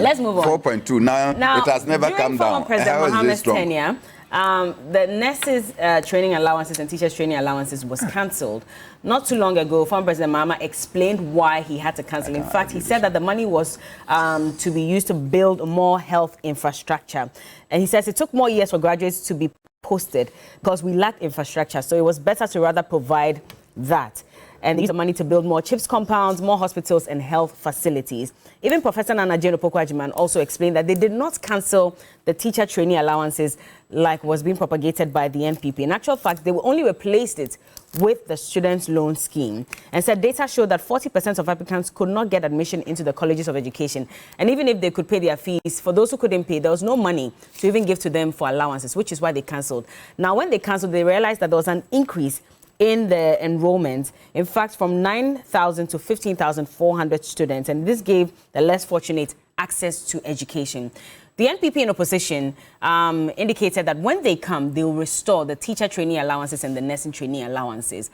Let's move on. 4.2. Now, it has never come down. President How is Mohammed's this strong? tenure, the nurses' training allowances and teachers' training allowances was cancelled. Not too long ago, former President Mahama explained why he had to cancel. In fact, he said that the money was to be used to build more health infrastructure. And he says it took more years for graduates to be posted because we lacked infrastructure. So it was better to rather provide that and use the money to build more CHIPS compounds, more hospitals and health facilities. Even Professor Nana Jane Opoku-Agyeman also explained that they did not cancel the teacher trainee allowances like was being propagated by the NPP. In actual fact, they only replaced it with the student loan scheme and said data showed that 40% of applicants could not get admission into the colleges of education. And even if they could pay their fees, for those who couldn't pay, there was no money to even give to them for allowances, which is why they cancelled. Now, when they cancelled, they realized that there was an increase in the enrollment, in fact, from 9,000 to 15,400 students, and this gave the less fortunate access to education. The NPP in opposition indicated that when they come, they will restore the teacher trainee allowances and the nursing trainee allowances.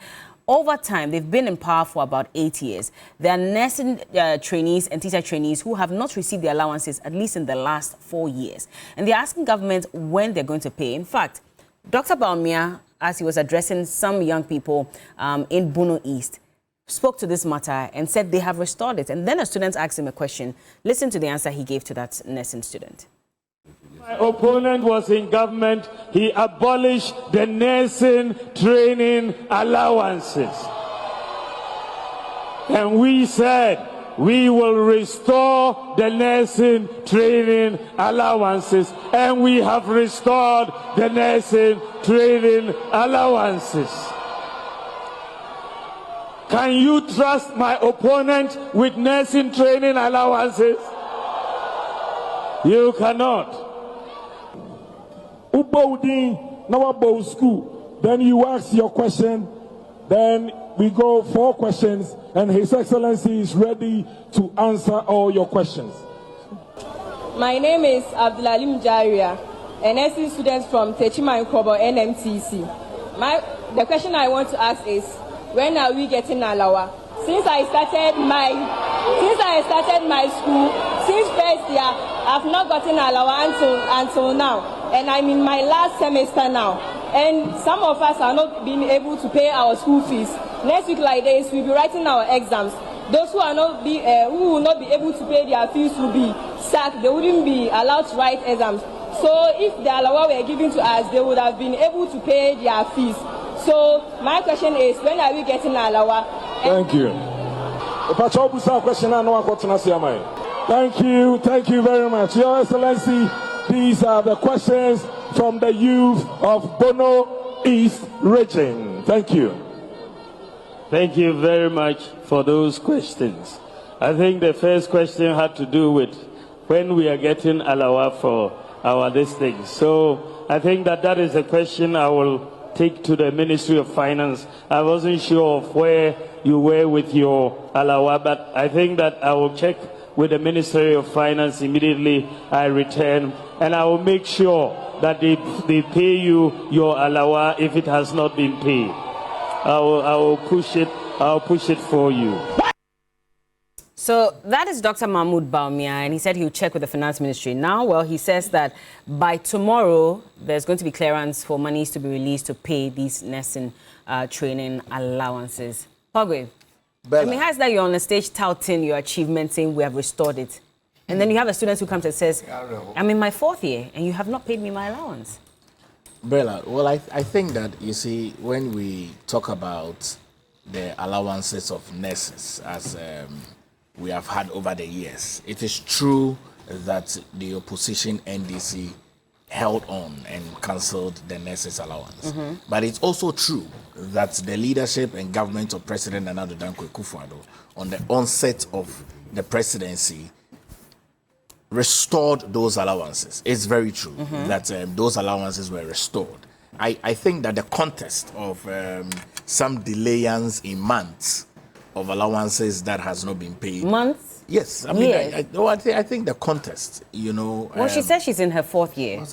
Over time, they've been in power for about 8 years. There are nursing trainees and teacher trainees who have not received the allowances, at least in the last 4 years. And they're asking government when they're going to pay. In fact, Dr. Bawumia, as he was addressing some young people in Bono East, spoke to this matter and said they have restored it. And then a student asked him a question. Listen to the answer he gave to that nursing student. My opponent was in government. He abolished the nursing training allowances. And we said, we will restore the nursing training allowances, and we have restored the nursing training allowances. Can you trust my opponent with nursing training allowances? You cannot. Ubodin, now about school. Then you ask your question, then we go 4 questions, and His Excellency is ready to answer all your questions. My name is Abdulalim Jaria, an SC student from Techima Nkobo NMTC. The question I want to ask is, when are we getting Alawa? Since I started my school, since first year, I've not gotten Alawa until now, and I'm in my last semester now. And some of us are not being able to pay our school fees. Next week like this, we'll be writing our exams. Those who who will not be able to pay their fees will be sacked. They wouldn't be allowed to write exams. So if the Alawa were given to us, they would have been able to pay their fees. So my question is, when are we getting Alawa? Thank you. Thank you very much. Your Excellency, these are the questions from the youth of Bono East region. Thank you. Thank you very much for those questions. I think the first question had to do with when we are getting Alawa for our district. So I think that is a question I will take to the Ministry of Finance. I wasn't sure of where you were with your Alawa, but I think that I will check with the Ministry of Finance immediately I return, and I will make sure that they pay you your Alawa if it has not been paid. I will push it. I'll push it for you. So that is Dr. Mahmoud Bawumia, and he said he'll check with the Finance Ministry. Now, well, he says that by tomorrow, there's going to be clearance for monies to be released to pay these nursing training allowances. Pogwe, I mean, how is that you're on the stage touting your achievement, saying we have restored it? And then you have a student who comes and says, I'm in my 4th year, and you have not paid me my allowance. Bella, well, I think that, you see, when we talk about the allowances of nurses, as we have had over the years, it is true that the opposition NDC held on and cancelled the nurses' allowance. But it's also true that the leadership and government of President Nana Akufo-Addo, on the onset of the presidency, restored those allowances. It's very true that those allowances were restored. I think that the context of some delayance in months of allowances that has not been paid. Months? Yes. I mean, I think the context, you know. Well, she says she's in her 4th year.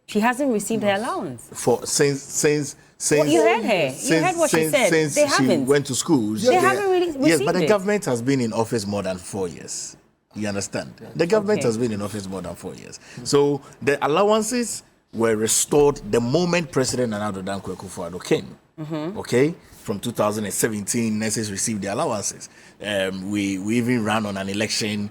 She hasn't received her allowance. Since well, you heard her. You heard what she said. Since they haven't. She went to school. They haven't really received Yes, but the it. government has been in office more than 4 years. You understand? The government has been in office more than 4 years. So the allowances were restored the moment President Nana Addo Dankwa Akufo-Addo came. Okay? From 2017, nurses received the allowances. We even ran on an election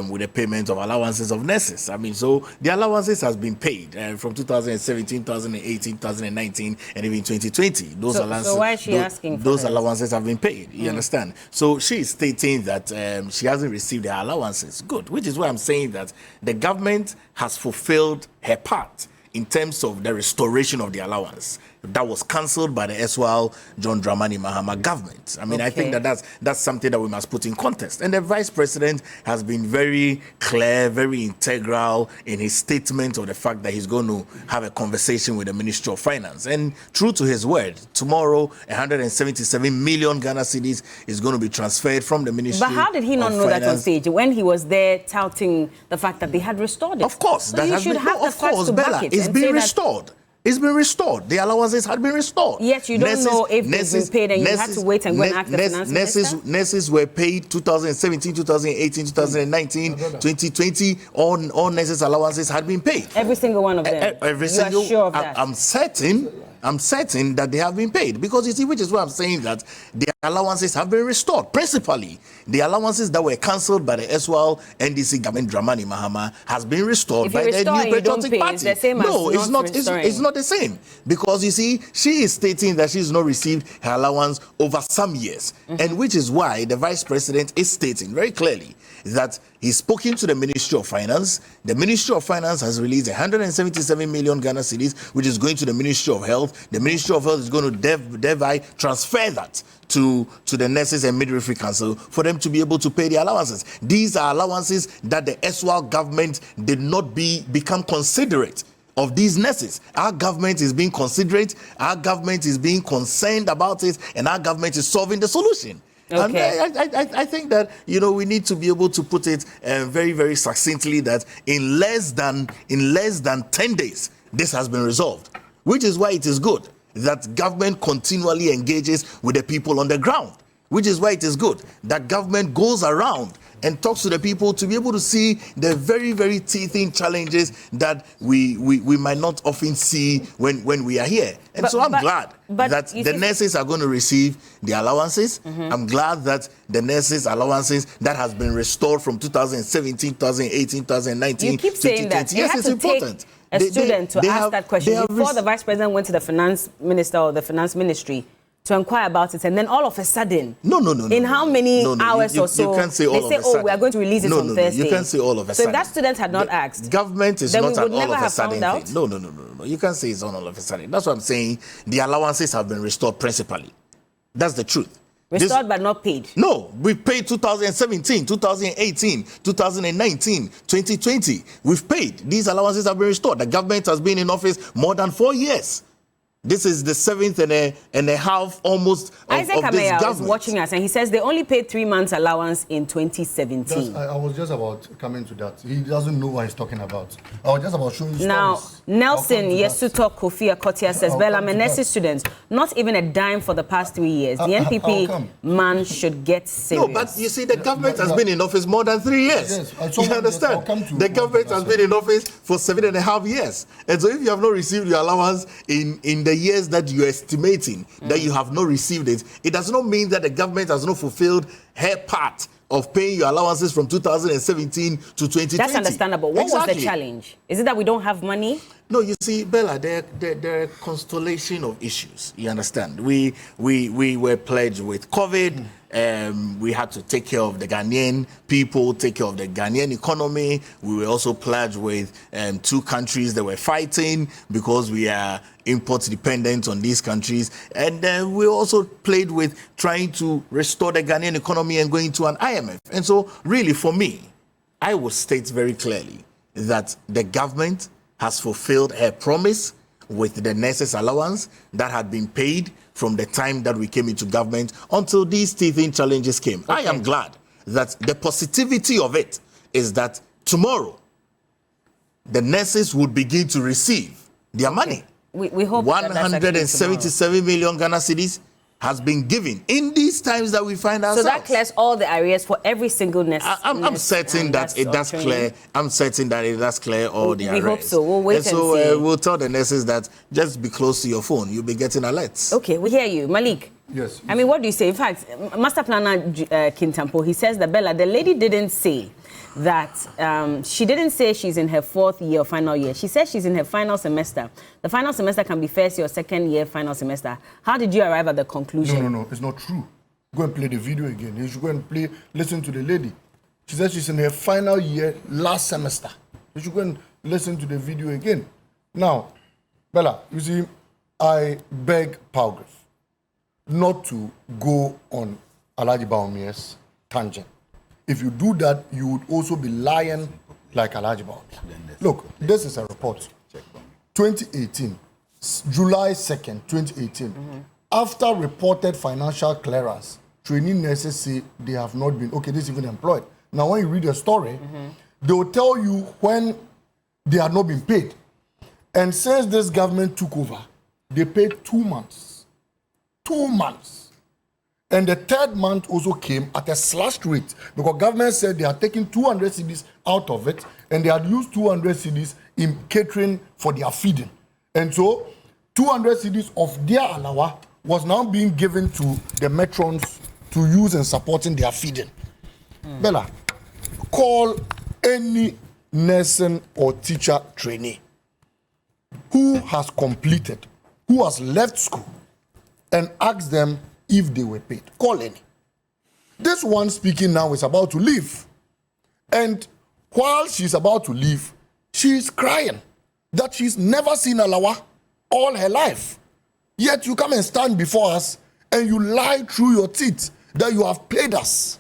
with the payment of allowances of nurses. I mean, so the allowances has been paid from 2017, 2018, 2019, and even 2020. Those allowances. So why is she asking for those this? allowances have been paid. You understand? So she is stating that she hasn't received the allowances. Good, which is why I'm saying that the government has fulfilled her part in terms of the restoration of the allowance that was cancelled by the SWAL John Dramani Mahama government. I mean, I think that that's something that we must put in context. And the vice president has been very clear, very integral in his statement of the fact that he's going to have a conversation with the Ministry of Finance. And true to his word, tomorrow 177 million Ghana cedis is going to be transferred from the Ministry of Finance. But how did he not know that on stage when he was there touting the fact that they had restored it? Of course, so you should have the facts to back it. It's been restored. It's been restored. The allowances had been restored. Yet you don't know if they've been paid, and you had to wait and go and ask the finance minister? Nurses were paid 2017, 2018, 2019, 2020. All nurses' allowances had been paid. Every single one of them. Every single. Sure of that? I'm certain that they have been paid, because you see, which is why I'm saying that the allowances have been restored. Principally, the allowances that were cancelled by the SWAL NDC government Dramani Mahama has been restored by the New Patriotic Party. It's the no, it's not. It's not the same, because you see, she is stating that she's not received her allowance over some years, and which is why the vice president is stating very clearly that he's spoken to the Ministry of Finance. The Ministry of Finance has released 177 million Ghana cedis, which is going to the Ministry of Health. The Ministry of Health is going to thereby transfer that to the Nurses and Midwifery Council for them to be able to pay the allowances. These are allowances that the SWAL government did not become considerate of these nurses. Our government is being considerate, our government is being concerned about it, and our government is solving the solution. Okay. And I think that, you know, we need to be able to put it very, very succinctly that in less than 10 days, this has been resolved, which is why it is good that government continually engages with the people on the ground, which is why it is good that government goes around and talks to the people to be able to see the very, very teething challenges that we might not often see when we are here. And so I'm glad that the nurses are going to receive the allowances. I'm glad that the nurses' allowances that has been restored from 2017, 2018, 2019, you keep saying that. Yes, it's important. A student to ask that question before the vice president went to the finance minister or the finance ministry to inquire about it, and then all of a sudden, in how many hours or so, you can't say all they say, of a sudden. we are going to release it on Thursday. You can't say all of a sudden. So if that student had not asked, government is then not we would an all never of a have sudden found thing. out. No. You can't say it's on all of a sudden. That's what I'm saying. The allowances have been restored principally. That's the truth. Restored but not paid. No, we paid 2017, 2018, 2019, 2020. We've paid. These allowances have been restored. The government has been in office more than 4 years. This is the 7th and a half almost of this government. Was watching us, and he says they only paid 3 months allowance in 2017. I was just about coming to that. He doesn't know what he's talking about. I was just about showing you now, stories. Nelson Yesuto Kofi Akotia says, Bella, I'm a nursing student. Not even a dime for the past 3 years. The NPP man should get serious. No, but you see, the government has been in office more than 3 years. Yes, you understand? The government has been in office for 7.5 years. And so if you have not received your allowance in the years that you're estimating that you have not received it, it does not mean that the government has not fulfilled her part of paying your allowances from 2017 to 2020. That's understandable. What was the challenge? Is it that we don't have money? No, you see, Bella, there are a constellation of issues. You understand? We were pledged with COVID. We had to take care of the Ghanaian people, take care of the Ghanaian economy. We were also pledged with 2 countries that were fighting because we are import dependent on these countries. And we also played with trying to restore the Ghanaian economy and going to an IMF. And so really for me, I will state very clearly that the government has fulfilled her promise with the nurses' allowance that had been paid from the time that we came into government until these teething challenges came. Okay. I am glad that the positivity of it is that tomorrow the nurses would begin to receive their money. We hope 177 million Ghana cedis has been given in these times that we find ourselves. So that clears all the areas for every single nurse. I'm certain that it does clear. I'm certain that it does clear all the areas. We hope so. We'll wait and see. So we'll tell the nurses that just be close to your phone. You'll be getting alerts. Okay, we hear you. Malik. Yes. I mean, what do you say? In fact, Master Planner Kintampo, he says that, Bella, the lady didn't say that she didn't say she's in her 4th year or final year. She said she's in her final semester. The final semester can be first year or second year final semester. How did you arrive at the conclusion? No, it's not true. Go and play the video again. You should go and listen to the lady. She said she's in her final year last semester. You should go and listen to the video again. Now, Bella, you see, I beg Palgrave not to go on Alhaji Bawumia's tangent. If you do that, you would also be lying like Alhaji Bawumia. Look, this is a report. 2018, July 2nd, 2018. After reported financial clearance, trainee nurses say they have not been, okay, this is even employed. Now, when you read the story, they will tell you when they had not been paid. And since this government took over, they paid 2 months. 2 months. And the 3rd month also came at a slashed rate because government said they had taken 200 cedis out of it and they had used 200 cedis in catering for their feeding. And so 200 cedis of their alawa was now being given to the matrons to use in supporting their feeding. Bella, call any nursing or teacher trainee who has completed, who has left school, and ask them if they were paid. Call any. This one speaking now is about to leave. And while she's about to leave, she's crying that she's never seen alawa all her life. Yet you come and stand before us and you lie through your teeth that you have paid us.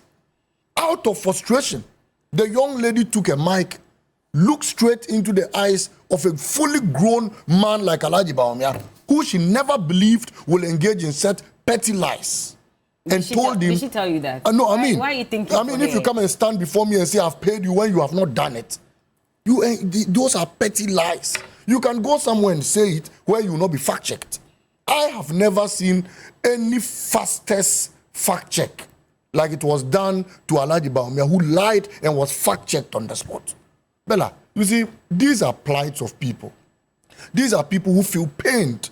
Out of frustration, the young lady took a mic, looked straight into the eyes of a fully grown man like Alhaji Bawumia, who she never believed will engage in such petty lies. And told him... Did she tell you that? No, I mean... Why are you thinking... I mean, if you come and stand before me and say, I've paid you when you have not done it, those are petty lies. You can go somewhere and say it where you will not be fact-checked. I have never seen any fastest fact-check like it was done to Alhaji Bawumia, who lied and was fact-checked on the spot. Bella, you see, these are plights of people. These are people who feel pained.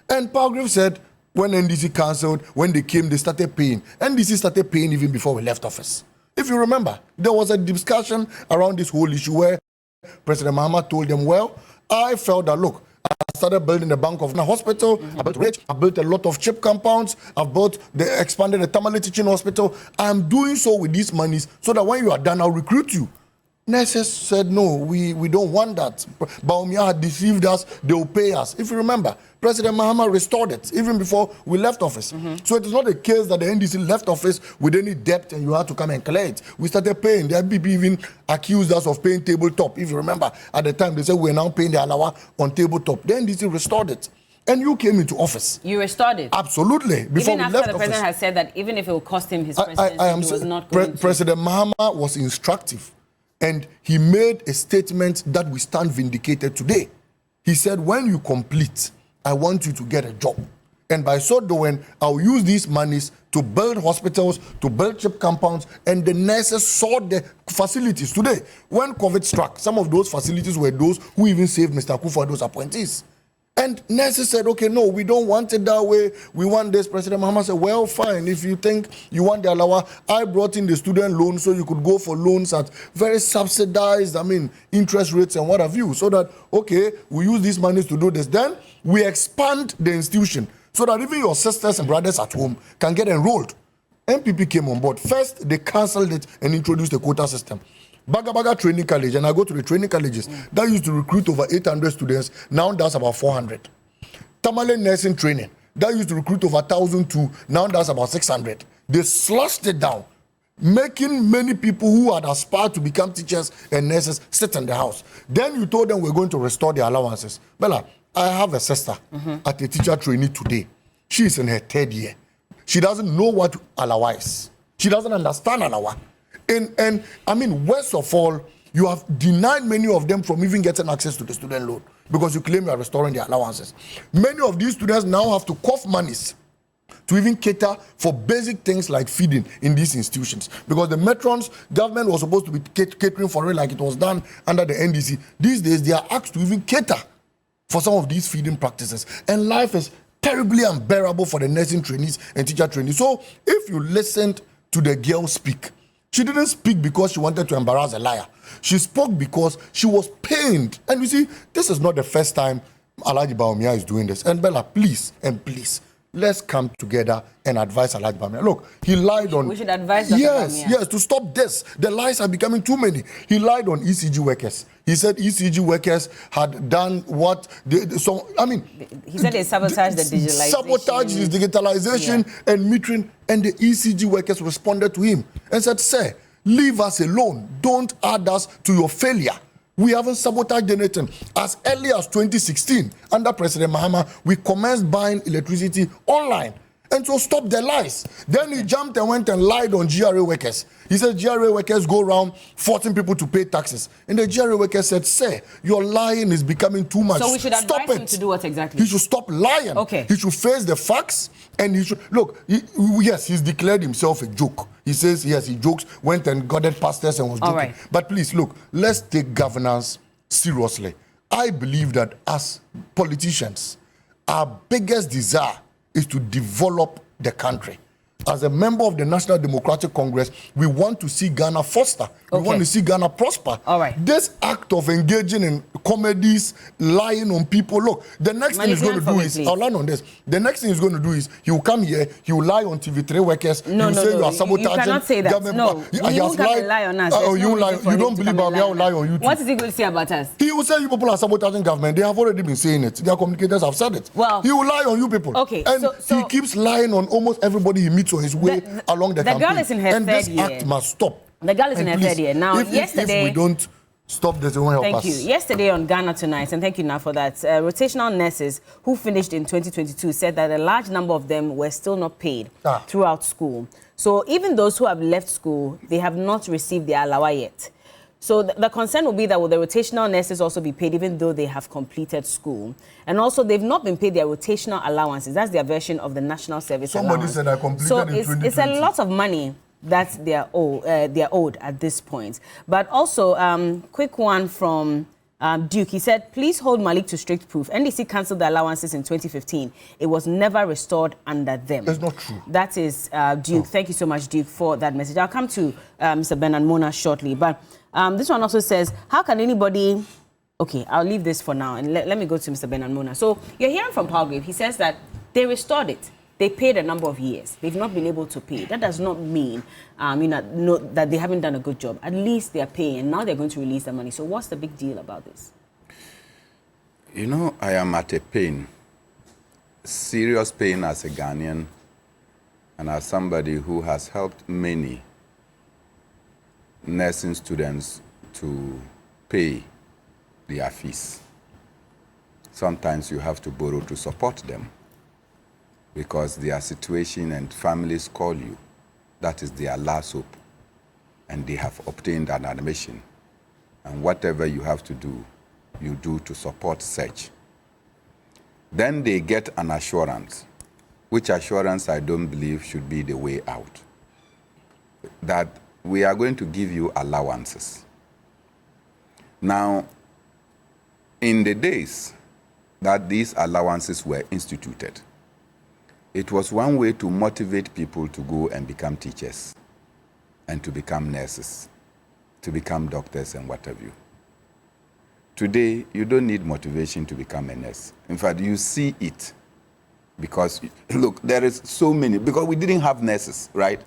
And Palgrave said, when NDC cancelled, when they came, they started paying. NDC started paying even before we left office. If you remember, there was a discussion around this whole issue where President Mahama told them, well, I felt that, look, I started building the Bank of Hospital, I built Rich, I built a lot of CHIP compounds, I've expanded the Tamale Teaching Hospital. I'm doing so with these monies so that when you are done, I'll recruit you. Nurses said, no, we don't want that. Bawumia had deceived us, they will pay us. If you remember, President Mahama restored it even before we left office. So it is not a case that the NDC left office with any debt and you had to come and clear it. We started paying. The people even accused us of paying tabletop. If you remember, at the time they said we're now paying the alawa on tabletop. The NDC restored it. And you came into office. You restored it? Absolutely. Before even we left after the office. President has said that even if it will cost him his presidency, he was not going to. President Mahama was instructive. And he made a statement that we stand vindicated today. He said, when you complete, I want you to get a job. And by so doing, I'll use these monies to build hospitals, to build CHIP compounds, and the nurses saw the facilities. Today, when COVID struck, some of those facilities were those who even saved Mr. Kufuor's appointees. And nurses said, okay, no, we don't want it that way. We want this. President Mahama said, well, fine. If you think you want the alawa, I brought in the student loan so you could go for loans at very subsidized, interest rates and what have you. So that, okay, we use these monies to do this. Then we expand the institution so that even your sisters and brothers at home can get enrolled. MPP came on board. First, they cancelled it and introduced the quota system. Baga Training College, and I go to the training colleges, that used to recruit over 800 students, now that's about 400. Tamale Nursing Training, that used to recruit over 1,002, now that's about 600. They slashed it down, making many people who had aspired to become teachers and nurses sit in the house. Then you told them we're going to restore their allowances. Bella, I have a sister at a teacher trainee today. She is in her 3rd year. She doesn't know what alawa is. She doesn't understand alawa. And worst of all, you have denied many of them from even getting access to the student loan because you claim you are restoring their allowances. Many of these students now have to cough monies to even cater for basic things like feeding in these institutions. Because the matrons, government was supposed to be catering for it like it was done under the NDC. These days, they are asked to even cater for some of these feeding practices. And life is terribly unbearable for the nursing trainees and teacher trainees. So if you listened to the girl speak, she didn't speak because she wanted to embarrass a liar. She spoke because she was pained. And you see, this is not the first time Alhaji Bawumia is doing this. And Bella, please, let's come together and advise Alhaji Bawumia. Look, he lied on... We should advise Dr. Bawumia. Yes, to stop this. The lies are becoming too many. He lied on ECG workers. He said ECG workers had done what... He said they sabotaged the digitalization. Sabotaged his digitalization and metering. And the ECG workers responded to him and said, sir, leave us alone. Don't add us to your failure. We haven't sabotaged anything. As early as 2016, under President Mahama, we commenced buying electricity online. And so stop the lies. Then he jumped and went and lied on GRA workers. He said GRA workers go around forcing people to pay taxes. And the GRA workers said, sir, your lying is becoming too much. So we should stop advise him to do what exactly? He should stop lying. Okay. He should face the facts. And he should... Look, yes, he's declared himself a joke. He says, yes, he jokes, went and guarded pastors and was joking. Right. But please, look, let's take governance seriously. I believe that as politicians, our biggest desire is to develop the country. As a member of the National Democratic Congress, we want to see Ghana foster. We want to see Ghana prosper. All right. This act of engaging in comedies, lying on people, look, the next thing he's going to do is, I'll land on this. The next thing he's going to do is, he will come here, he will lie on TV3 workers, he will say you are sabotaging. You cannot say that. Government. He won't come and lie on us. You don't believe Bawumia will lie on YouTube. What is he going to say about us? He will say you people are sabotaging government. They have already been saying it. Their communicators have said it. Well, he will lie on you people. Okay, and he keeps lying on almost everybody he meets on his way along the campaign. The girl is in her and third this year. act must stop. The girl is in her third year. Now, yesterday... If we don't stop this, it won't help us. Thank you. Yesterday on Ghana Tonight, and thank you now for that, rotational nurses who finished in 2022 said that a large number of them were still not paid throughout school. So even those who have left school, they have not received their allowance yet. So the concern will be that will the rotational nurses also be paid even though they have completed school? And also, they've not been paid their rotational allowances. That's their version of the national service allowance. Somebody said I completed in 2020. It's a lot of money that they're owed at this point. But also, quick one from Duke. He said, please hold Malik to strict proof. NDC cancelled the allowances in 2015. It was never restored under them. That's not true. That is Duke. Thank you so much, Duke, for that message. I'll come to Mr. Bernard Mona shortly. But this one also says, how can anybody... Okay, I'll leave this for now. And let me go to Mr. Bernard Mona. So you're hearing from Palgrave. He says that they restored it. They paid a number of years. They've not been able to pay. That does not mean that they haven't done a good job. At least they are paying, and now they're going to release the money. So what's the big deal about this? You know, I am at a pain, serious pain as a Ghanaian, and as somebody who has helped many nursing students to pay their fees. Sometimes you have to borrow to support them, because their situation and families call you. That is their last hope. And they have obtained an admission. And whatever you have to do, you do to support such. Then they get an assurance, which assurance I don't believe should be the way out, that we are going to give you allowances. Now, in the days that these allowances were instituted, it was one way to motivate people to go and become teachers and to become nurses, to become doctors and what have you. Today, you don't need motivation to become a nurse. In fact, you see it because, look, there is so many, because we didn't have nurses, right?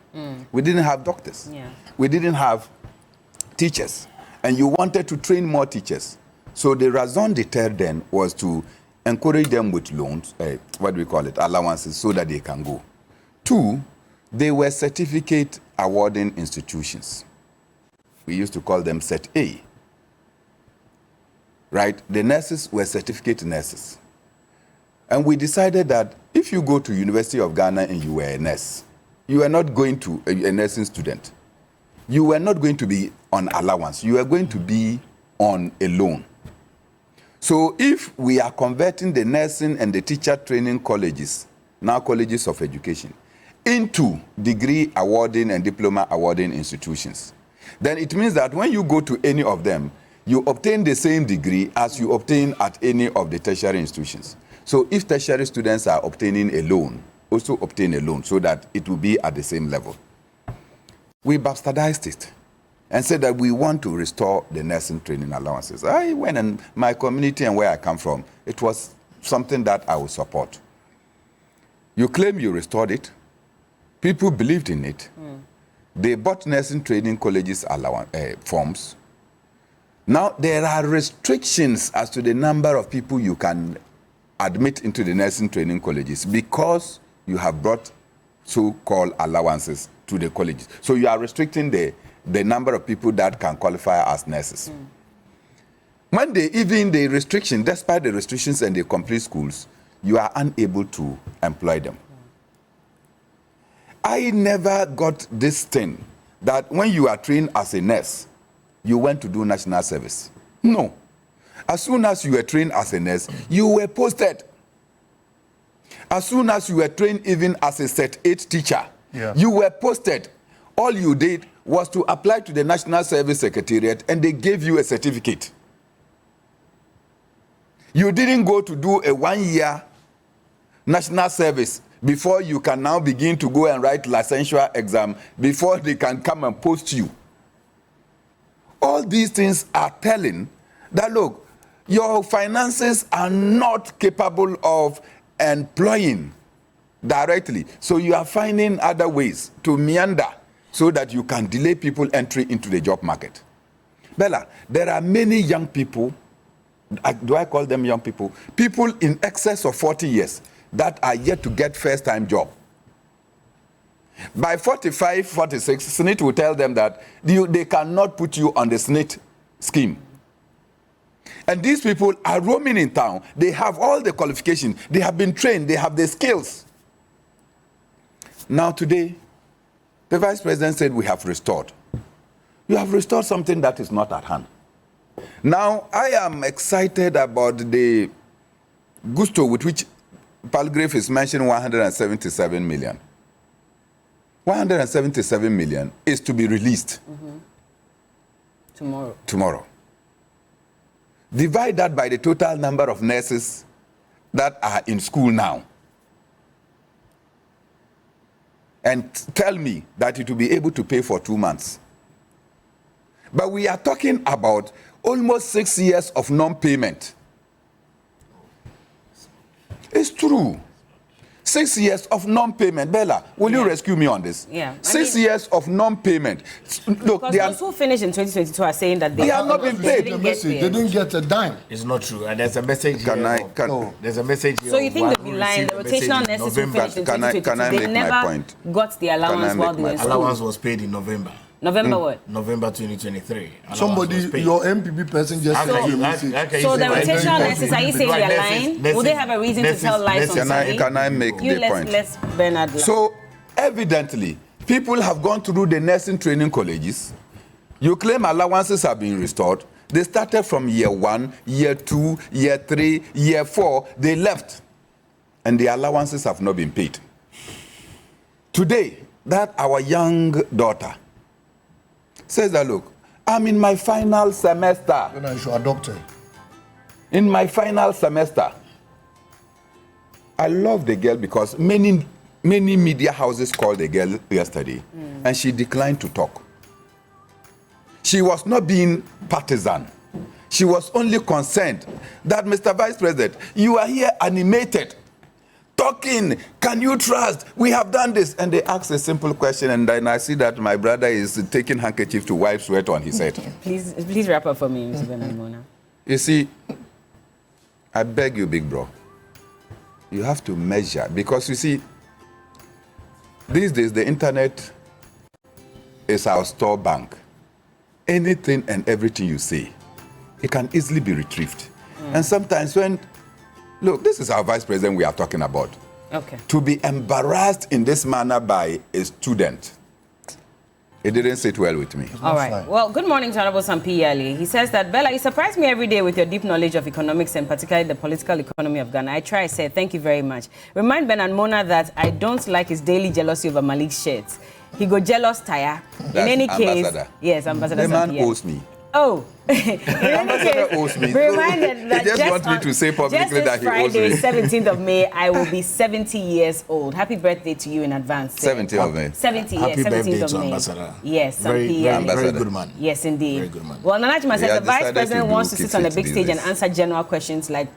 We didn't have doctors. Yeah. We didn't have teachers. And you wanted to train more teachers. So the raison d'etre then was to encourage them with loans, allowances, so that they can go. 2, they were certificate awarding institutions. We used to call them Set A. Right? The nurses were certificate nurses. And we decided that if you go to University of Ghana and you were a nurse, you are not going to a nursing student. You were not going to be on allowance. You are going to be on a loan. So if we are converting the nursing and the teacher training colleges now colleges of education, into degree awarding and diploma awarding institutions, then it means that when you go to any of them, you obtain the same degree as you obtain at any of the tertiary institutions. So if tertiary students are obtaining a loan, also obtain a loan so that it will be at the same level. We bastardized it and said that we want to restore the nursing training allowances. I went in my community and where I come from, it was something that I would support. You claim you restored it. People believed in it. They bought nursing training colleges forms. Now, there are restrictions as to the number of people you can admit into the nursing training colleges because you have brought so-called allowances to the colleges. So you are restricting the number of people that can qualify as nurses. When the restriction, despite the restrictions and the complete schools, you are unable to employ them. I never got this thing that when you are trained as a nurse, you went to do national service. No. As soon as you were trained as a nurse, you were posted. As soon as you were trained even as a Set 8 teacher, you were posted. All you did was to apply to the National Service Secretariat and they gave you a certificate. You didn't go to do a 1-year national service before you can now begin to go and write licensure exam before they can come and post you. All these things are telling that, look, your finances are not capable of employing directly. So you are finding other ways to meander so that you can delay people entry into the job market. Bella, there are many young people, do I call them young people? People in excess of 40 years that are yet to get first-time job. By 45, 46, SNIT will tell them that they cannot put you on the SNIT scheme. And these people are roaming in town. They have all the qualifications. They have been trained. They have the skills. Now today, the Vice President said we have restored. You have restored something that is not at hand. Now, I am excited about the gusto with which Palgrave is mentioning 177 million. 177 million is to be released tomorrow. Divide that by the total number of nurses that are in school now. And tell me that it will be able to pay for 2 months. But we are talking about almost 6 years of non-payment. It's true. 6 years of non-payment. Bella, will you rescue me on this? Yeah. 6 years of non-payment. Look, because those who finished in 2022 are saying that they have not been paid. They didn't get a dime. It's not true. And there's a message here. There's a message here. So you think the line, the rotational nurses who finished in 2022, they never got the allowance while they were in school? Allowance was paid in November. November what? November 2023. Somebody, your MPP person just sent you a message. So the rotational nurses, are you saying they're lying? Will they have a reason to tell lies on Sunday? Can I make the point? Let's Bernard. So, evidently, people have gone through the nursing training colleges. You claim allowances have been restored. They started from year 1, year 2, year 3, year 4. They left. And the allowances have not been paid. Today, that our young daughter says that, look, I'm in my final semester. When I should adopt her. In my final semester. I love the girl because many media houses called the girl yesterday and she declined to talk. She was not being partisan. She was only concerned that, Mr. Vice President, you are here animated, talking, can you trust? We have done this. And they asked a simple question, and then I see that my brother is taking handkerchief to wipe sweat on his head. Please wrap up for me, Mr. Bernard Mona. You see, I beg you, big bro, you have to measure, because you see, these days the internet is our store bank. Anything and everything you say, it can easily be retrieved. And sometimes when, look, this is our Vice President we are talking about. Okay. To be embarrassed in this manner by a student, It didn't sit well with me. All right. Well, good morning to Honorable Sampi Ali. He says that, Bella, you surprise me every day with your deep knowledge of economics and particularly the political economy of Ghana. I try, say, thank you very much. Remind Bernard Mona that I don't like his daily jealousy over Malik's shirts. He go jealous tire. In any case, yes, Ambassador The man Sampi. owes me. Oh, in any case, owes me. reminded that He just wants me to say publicly that he owes me. Friday, 17th of May, I will be 70 years old. Happy birthday to you in advance. 70 of May. 70, Happy yes, 17th birthday of to May. Ambassador. Yes, Very good man. Yes, indeed. Very good man. Well, Nanajima says the Vice decided President to wants do to sit on the kids big stage and days. answer general questions like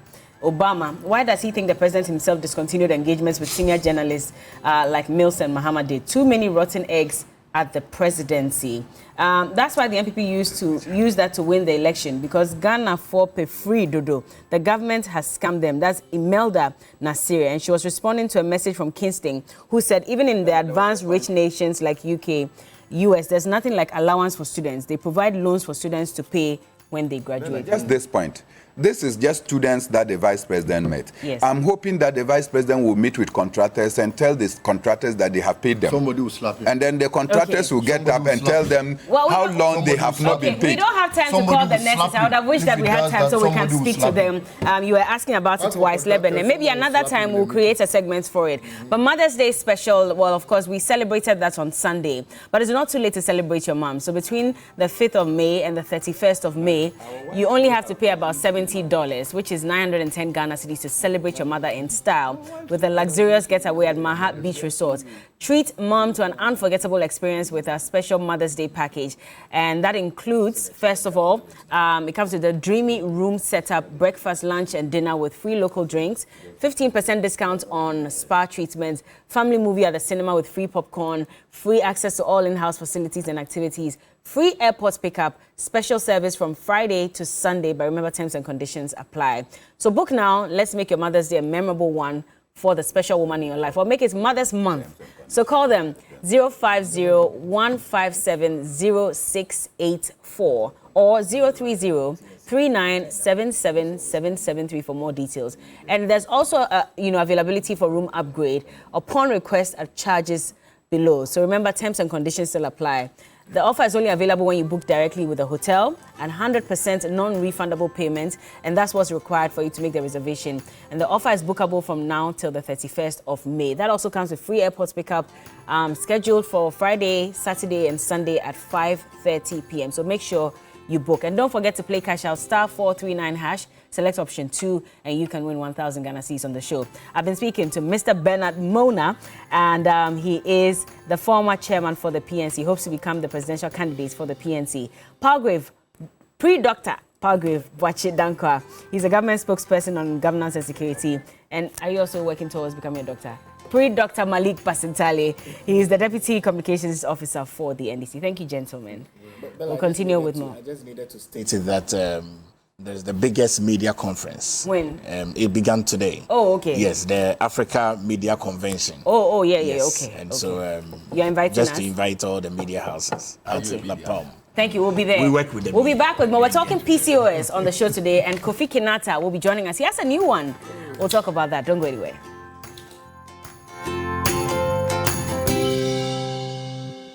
Obama. Why does he think the president himself discontinued engagements with senior journalists like Mills and Muhammad did? Too many rotten eggs at the presidency. That's why the NPP used to use that to win the election, because Ghana for pay free dodo. The government has scammed them. That's Imelda Nasiri, and she was responding to a message from Kingston, who said even in the advanced rich nations like UK, US, there's nothing like allowance for students. They provide loans for students to pay when they graduate. Just this point. This is just students that the vice president met. Yes. I'm hoping that the vice president will meet with contractors and tell these contractors that they have paid them. Somebody will slap him. And then the contractors will get up and tell them how long they have not been paid. We don't have time to call the nurses. I would have wished that we had time so we can speak to them. You were asking about it twice, Lebanon. And maybe another time we'll create a segment for it. But Mother's Day special, well, of course, we celebrated that on Sunday. But it's not too late to celebrate your mom. So between the 5th of May and the 31st of May, you only have to pay about $70, which is 910 Ghana cedis, to celebrate your mother in style with a luxurious getaway at Mahat Beach Resort. Treat mom to an unforgettable experience with our special Mother's Day package. And that includes, first of all, it comes with a dreamy room setup, breakfast, lunch, and dinner with free local drinks, 15% discount on spa treatments, family movie at the cinema with free popcorn, free access to all in-house facilities and activities, free airport pickup, special service from Friday to Sunday, but remember, terms and conditions apply. So book now. Let's make your Mother's Day a memorable one for the special woman in your life, or make it Mother's Month. So call them 050-157-0684 or 030-3977-773 for more details. And there's also availability for room upgrade upon request at charges below. So remember, terms and conditions still apply. The offer is only available when you book directly with the hotel, and 100% non-refundable payment, and that's what's required for you to make the reservation. And the offer is bookable from now till the 31st of May. That also comes with free airport pickup, scheduled for Friday, Saturday, and Sunday at 5:30 p.m. So make sure you book. And don't forget to play cash out *439#, select option 2, and you can win 1,000 Ghana cedis on the show. I've been speaking to Mr. Bernard Mona, and he is the former chairman for the PNC. He hopes to become the presidential candidate for the PNC. Palgrave, pre-Dr. Palgrave Bwache Dankwa. He's a government spokesperson on governance and security. And are you also working towards becoming a doctor? Pre-Dr. Malik Pasintale. He is the Deputy Communications Officer for the NDC. Thank you, gentlemen. We'll continue with more. I just needed to state it that there's the biggest media conference. When? It began today. Oh, okay. Yes, the Africa Media Convention. Oh, yeah, yes. Okay. And okay. so you're inviting just us? to invite all the media houses out to La Palma. Thank you. We'll be there. We work with them. We'll be back with more. We're talking PCOS on the show today, and Kofi Kinata will be joining us. He has a new one. We'll talk about that. Don't go anywhere.